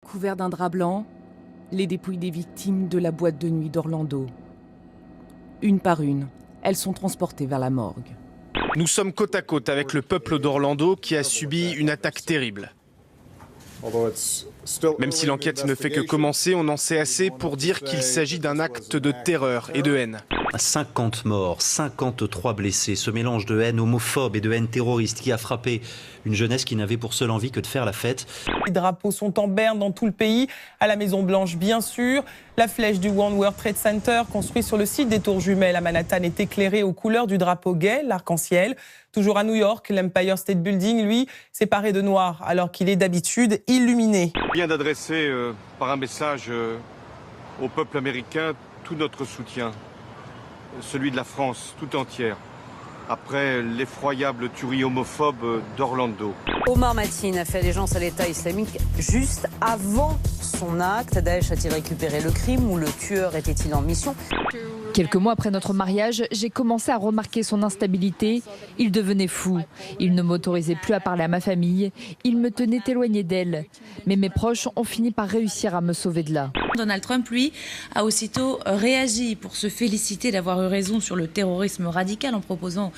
Couverts d'un drap blanc, les dépouilles des victimes de la boîte de nuit d'Orlando. Une par une, elles sont transportées vers la morgue. Nous sommes côte à côte avec le peuple d'Orlando qui a subi une attaque terrible. Même si l'enquête ne fait que commencer, on en sait assez pour dire qu'il s'agit d'un acte de terreur et de haine. 50 morts, 53 blessés, ce mélange de haine homophobe et de haine terroriste qui a frappé une jeunesse qui n'avait pour seule envie que de faire la fête. Les drapeaux sont en berne dans tout le pays, à la Maison Blanche bien sûr. La flèche du One World Trade Center, construit sur le site des Tours Jumelles à Manhattan, est éclairée aux couleurs du drapeau gay, l'arc-en-ciel. Toujours à New York, l'Empire State Building, lui, s'est paré de noir, alors qu'il est d'habitude illuminé. Je viens d'adresser par un message au peuple américain tout notre soutien, celui de la France tout entière, après l'effroyable tuerie homophobe d'Orlando. Omar Mateen a fait allégeance à l'État islamique juste avant son acte. Daesh a-t-il récupéré le crime ou le tueur était-il en mission ? Quelques mois après notre mariage, j'ai commencé à remarquer son instabilité. Il devenait fou. Il ne m'autorisait plus à parler à ma famille. Il me tenait éloigné d'elle. Mais mes proches ont fini par réussir à me sauver de là. Donald Trump, lui, a aussitôt réagi pour se féliciter d'avoir eu raison sur le terrorisme radical en proposant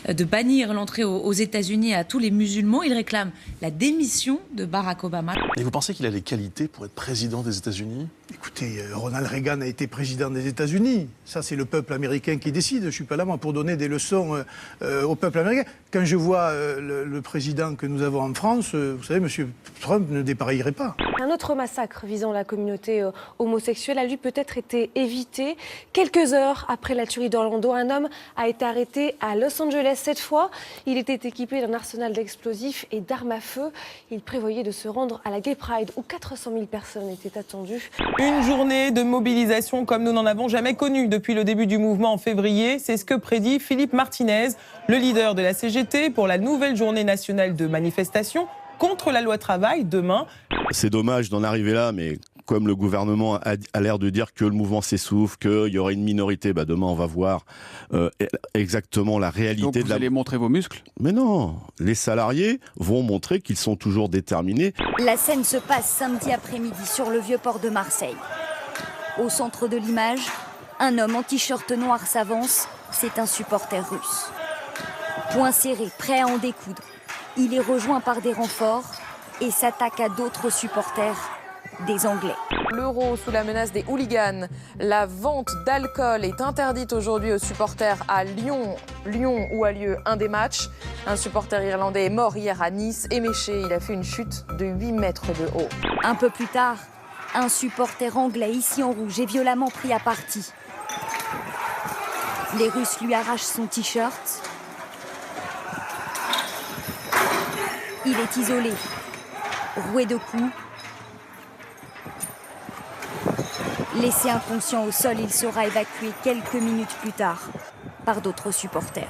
de bannir l'entrée aux États-Unis à tous les musulmans. Il réclame la démission de Barack Obama. Et vous pensez qu'il a les qualités pour être président des États-Unis ? Écoutez, Ronald Reagan a été président des États-Unis. Ça, c'est le peuple américain qui décide. Je ne suis pas là, moi, pour donner des leçons au peuple américain. Quand je vois le président que nous avons en France, vous savez, M. Trump ne dépareillerait pas. Un autre massacre visant la communauté homosexuelle a lui peut-être été évité. Quelques heures après la tuerie d'Orlando, un homme a été arrêté à Los Angeles. Cette fois, il était équipé d'un arsenal d'explosifs et d'armes à feu. Il prévoyait de se rendre à la Gay Pride où 400 000 personnes étaient attendues. Une journée de mobilisation comme nous n'en avons jamais connue depuis le début du mouvement en février. C'est ce que prédit Philippe Martinez, le leader de la CGT, pour la nouvelle journée nationale de manifestation contre la loi travail demain. C'est dommage d'en arriver là, mais comme le gouvernement a l'air de dire que le mouvement s'essouffle, qu'il y aura une minorité, demain on va voir exactement la réalité. Donc vous allez montrer vos muscles ? Mais non, les salariés vont montrer qu'ils sont toujours déterminés. La scène se passe samedi après-midi sur le vieux port de Marseille. Au centre de l'image, un homme en t-shirt noir s'avance, c'est un supporter russe. Poing serré, prêt à en découdre. Il est rejoint par des renforts et s'attaque à d'autres supporters, des Anglais. L'Euro sous la menace des hooligans. La vente d'alcool est interdite aujourd'hui aux supporters à Lyon où a lieu un des matchs. Un supporter irlandais est mort hier à Nice, éméché. Il a fait une chute de 8 mètres de haut. Un peu plus tard, un supporter anglais ici en rouge est violemment pris à partie. Les Russes lui arrachent son t-shirt. Il est isolé, roué de coups. Laissé inconscient au sol, il sera évacué quelques minutes plus tard par d'autres supporters.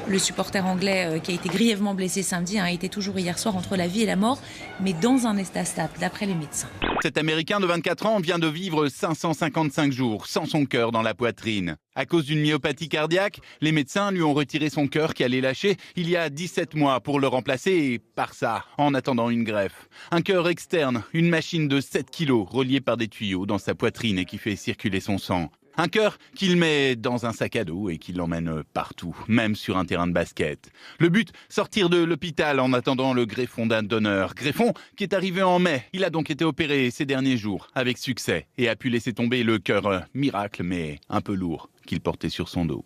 Le supporter anglais qui a été grièvement blessé samedi a été toujours hier soir entre la vie et la mort, mais dans un état stable, d'après les médecins. Cet Américain de 24 ans vient de vivre 555 jours sans son cœur dans la poitrine. À cause d'une myopathie cardiaque, les médecins lui ont retiré son cœur qui allait lâcher il y a 17 mois pour le remplacer par ça, en attendant une greffe. Un cœur externe, une machine de 7 kilos reliée par des tuyaux dans sa poitrine et qui fait circuler son sang. Un cœur qu'il met dans un sac à dos et qui l'emmène partout, même sur un terrain de basket. Le but, sortir de l'hôpital en attendant le greffon d'un donneur. Greffon qui est arrivé en mai. Il a donc été opéré ces derniers jours avec succès et a pu laisser tomber le cœur miracle mais un peu lourd qu'il portait sur son dos.